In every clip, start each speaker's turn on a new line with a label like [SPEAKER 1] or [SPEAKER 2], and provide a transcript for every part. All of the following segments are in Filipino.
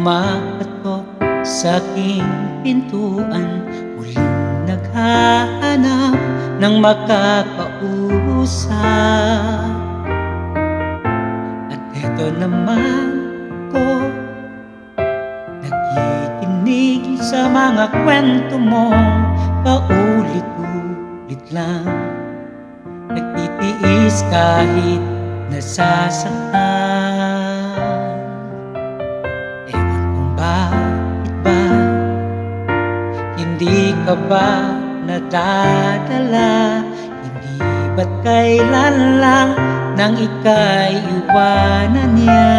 [SPEAKER 1] kumakatok sa aking pintuan, muling naghahanap ng makakausap. At eto naman ko, nakikinig sa mga kwento mo, paulit-ulit lang, nagtitiis kahit nasasaktan. Ewan kung bakit ba hindi ka ba nadadala, hindi ba't kailan lang nang ika'y iwanan niya.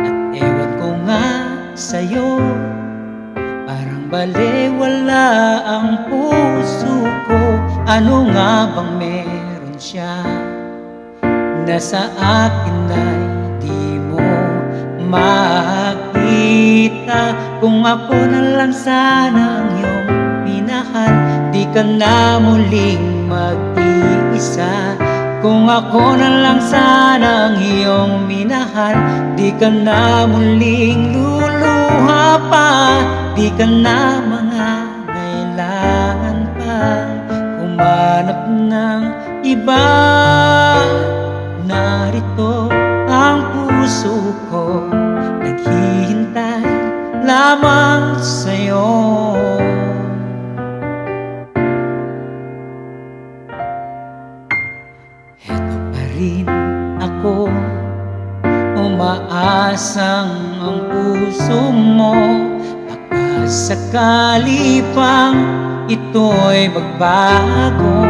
[SPEAKER 1] At ewan ko nga sa'yo, parang balewala ang puso ko. Ano nga bang meron siya na sa akin ay di mo makita? Kung ako na lang sana ang iyong minahal, di ka na muling mag-iisa. Kung ako na lang sana ang iyong minahal, di ka na muling luluha pa, di ka na mangangailangan pang humanap ng iba. Narito ang puso ko, naghihintay lamang sa'yo. Eto pa rin ako, umaasang ang puso mo, baka sakali pang ito'y magbago.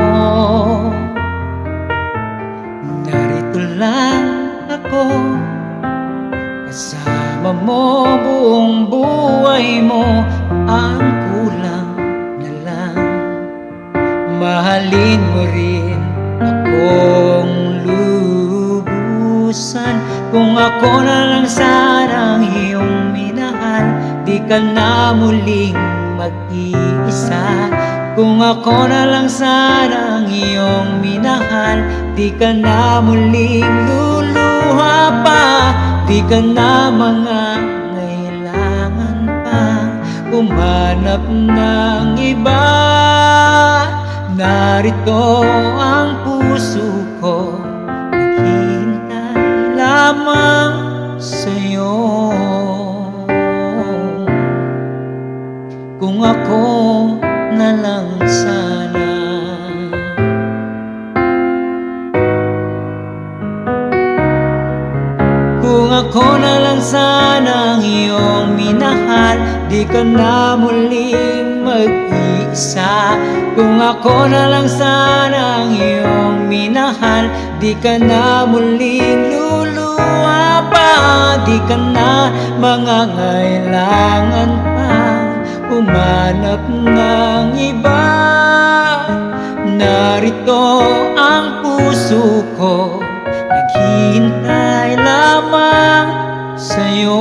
[SPEAKER 1] Narito lang ako, kasama mo buong buhay mo. Ang kulang na lang, mahalin mo rin akong lubusan. Kung ako na lang sana ang iyong minahal, di ka na muling mag-iisa. Kung ako na lang sana ang iyong minahal, di ka na muling luluha pa, di ka na mangangailangan pang humanap ng iba. Narito ang puso ko, naghihintay lamang sa'yo. Kung ako na lang sana, kung ako na lang sana ang iyong minahal, di ka na muling mag-iisa. Kung ako na lang sana ang iyong minahal, di ka na muling luluha pa, di ka na mangangailangan pa humanap ng iba. Narito ang puso ko, naghihintay lamang sa'yo.